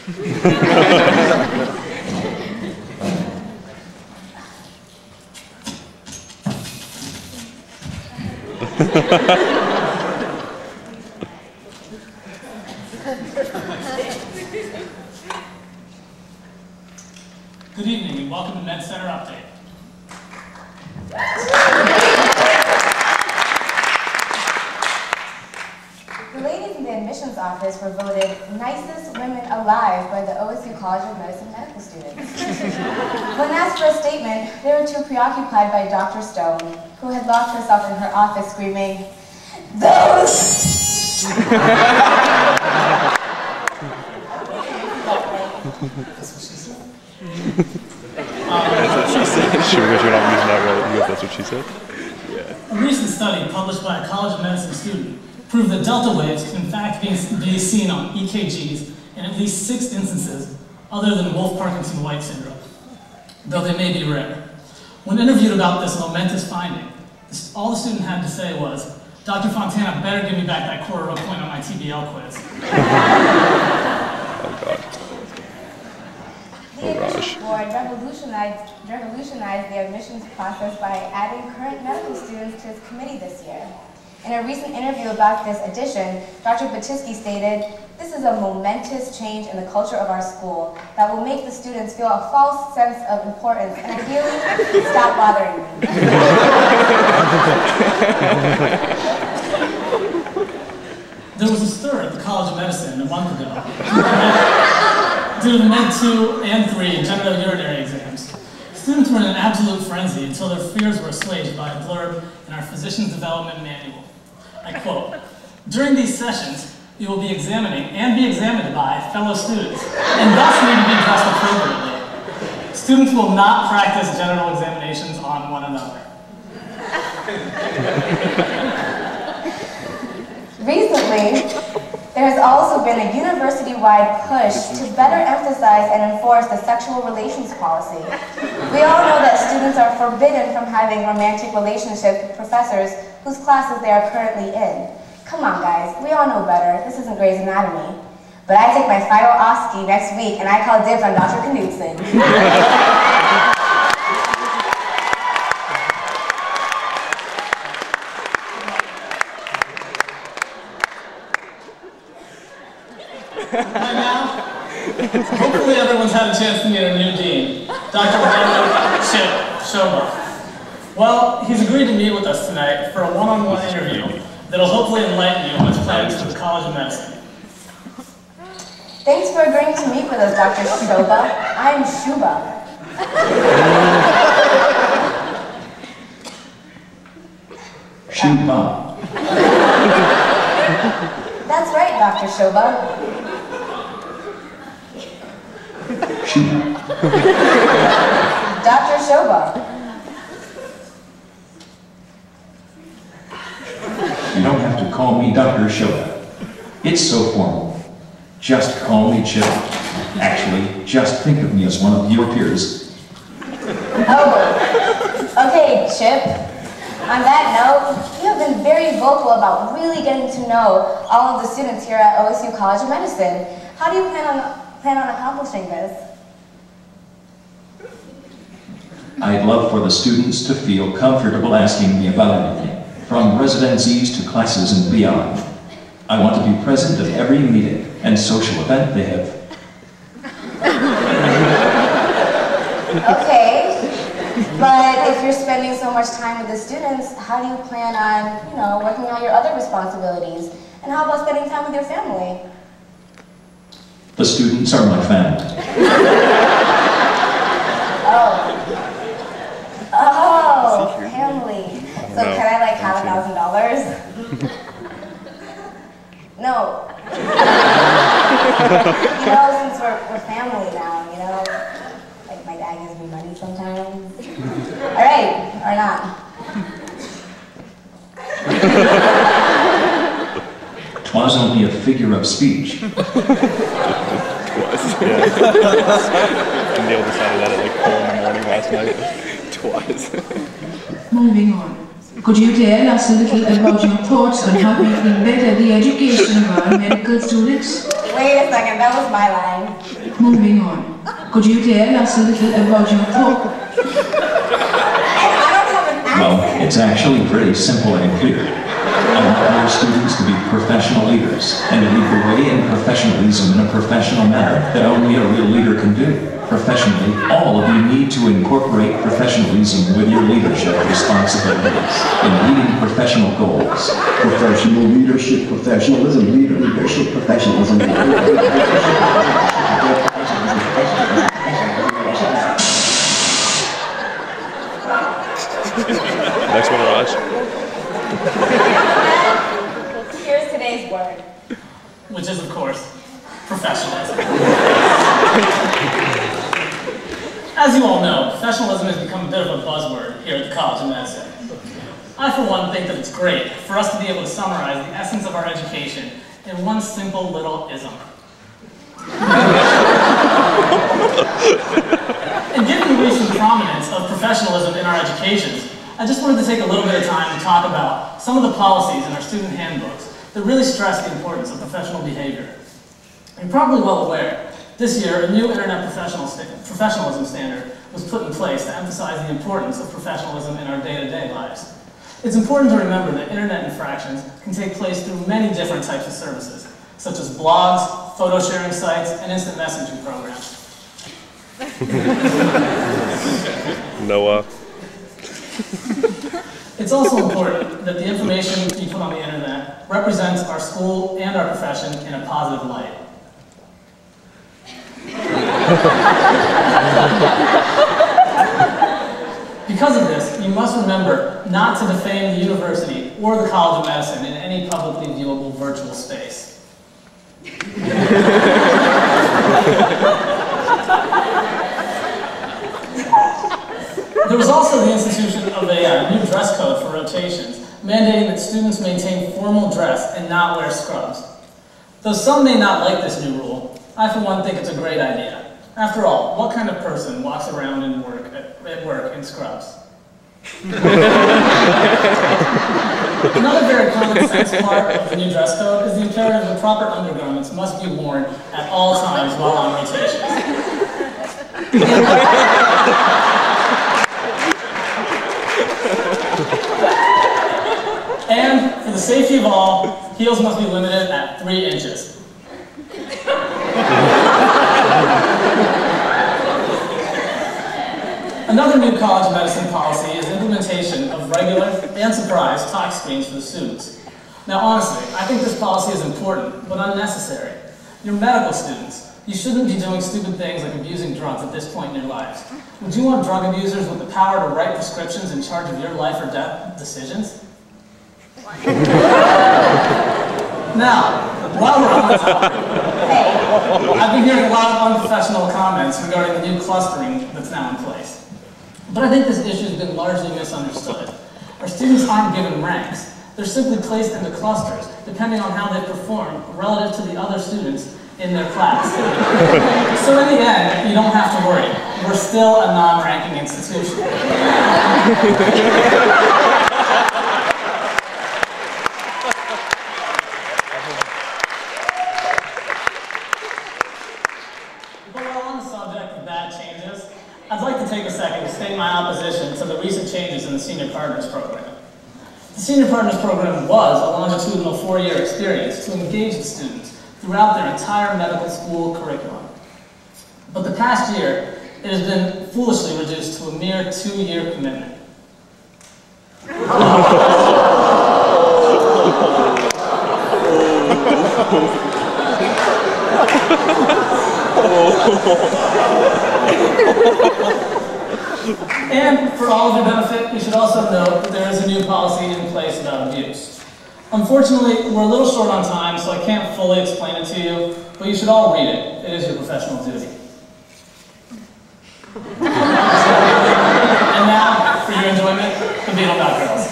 Good evening and welcome to MedCenter Update. The ladies in the admissions office were voted nicest women alive by the OSU College of Medicine medical students. When asked for a statement, they were too preoccupied by Dr. Stone, who had locked herself in her office screaming, "Those!" Sure, because you're not using that right. You that's what she said? Yeah. A recent study published by a College of Medicine student proved that delta waves can in fact be seen on EKGs in at least 6 instances other than Wolff-Parkinson-White syndrome, though they may be rare. When interviewed about this momentous finding, all the student had to say was, "Dr. Fontana better give me back that quarter of a point on my TBL quiz." Oh, God. The admissions board revolutionized the admissions process by adding current medical students to its committee this year. In a recent interview about this addition, Dr. Batisky stated, "This is a momentous change in the culture of our school that will make the students feel a false sense of importance and ideally stop bothering me." There was a stir at the College of Medicine a month ago due to the Med 2 and 3 genital urinary exams. Students were in an absolute frenzy until their fears were assuaged by a blurb in our Physician's Development Manual. I quote, "During these sessions, you will be examining and be examined by fellow students, and thus need to be dressed appropriately. Students will not practice genital examinations on one another." Recently, there has also been a university-wide push to better emphasize and enforce the sexual relations policy. We all know that students are forbidden from having romantic relationships with professors whose classes they are currently in. Come on, guys, we all know better. This isn't Grey's Anatomy. But I take my final OSCE next week and I call dibs on Dr. Knudsen. By now, hopefully everyone's had a chance to meet our new dean, Dr. Chip Shoba. Well, he's agreed to meet with us tonight for a one-on-one interview that'll hopefully enlighten you on his plans for the College of Medicine. Thanks for agreeing to meet with us, Dr. Shoba. I'm Shuba. Shuba. That's right, Dr. Shoba. Shuba. Dr. Shoba. You don't have to call me Dr. Shoba. It's so formal. Just call me Chip. Actually, just think of me as one of your peers. Oh, okay, Chip. On that note, you have been very vocal about really getting to know all of the students here at OSU College of Medicine. How do you plan on accomplishing this? I'd love for the students to feel comfortable asking me about anything, from residencies to classes and beyond. I want to be present at every meeting and social event they have. Okay, but if you're spending so much time with the students, how do you plan on, working on your other responsibilities? And how about spending time with your family? The students are my family. Oh, family. So can I have $1,000? No. Since we're family now, my dad gives me money sometimes. All right, or not. Twas only a figure of speech. Twas. Yeah. And Neil decided that at 4 in the morning last night. Twas. Moving on. Could you tell us a little about your thoughts on how we can better the education of our medical students? Wait a second, that was my line. Moving on. Could you tell us a little about your thoughts? I don't have an accent. Well, it's actually pretty simple and clear. I want our students to be professional leaders and to lead the way in professionalism in a professional manner that only a real leader can do. Professionally, all of you need to incorporate professionalism with your leadership responsibilities in meeting professional goals. Professional leadership, professionalism, leadership, professionalism. Next one, Raj. Here's today's word. Which is, of course, professionalism. As you all know, professionalism has become a bit of a buzzword here at the College of Medicine. I, for one, think that it's great for us to be able to summarize the essence of our education in one simple little ism. And given the recent prominence of professionalism in our educations, I just wanted to take a little bit of time to talk about some of the policies in our student handbooks that really stress the importance of professional behavior. You're probably well aware, this year a new Internet professionalism standard was put in place to emphasize the importance of professionalism in our day-to-day lives. It's important to remember that Internet infractions can take place through many different types of services, such as blogs, photo sharing sites, and instant messaging programs. Noah. It's also important that the information we put on the internet represents our school and our profession in a positive light. Because of this, you must remember not to defame the university or the College of Medicine in any publicly viewable virtual space. There was also the institution of a new dress code for rotations, mandating that students maintain formal dress and not wear scrubs. Though some may not like this new rule, I for one think it's a great idea. After all, what kind of person walks around at work in scrubs? Another very common sense part of the new dress code is the imperative that proper undergarments must be worn at all times while on rotations. And for the safety of all, heels must be limited at 3 inches. Another new College of Medicine policy is implementation of regular and surprise talk screens for the students. Now honestly, I think this policy is important, but unnecessary. You're medical students. You shouldn't be doing stupid things like abusing drugs at this point in your lives. Would you want drug abusers with the power to write prescriptions in charge of your life or death decisions? Now, while we're on the topic, I've been hearing a lot of unprofessional comments regarding the new clustering that's now in place. But I think this issue has been largely misunderstood. Our students aren't given ranks. They're simply placed into clusters, depending on how they perform relative to the other students in their class. So in the end, you don't have to worry. We're still a non-ranking institution. I'd like to take a second to state my opposition to the recent changes in the Senior Partners Program. The Senior Partners Program was a longitudinal 4-year experience to engage the students throughout their entire medical school curriculum. But the past year, it has been foolishly reduced to a mere 2-year commitment. And for all of your benefit, you should also note that there is a new policy in place about abuse. Unfortunately, we're a little short on time, so I can't fully explain it to you, but you should all read it. It is your professional duty. And now, for your enjoyment, the Beetle Dot Girls.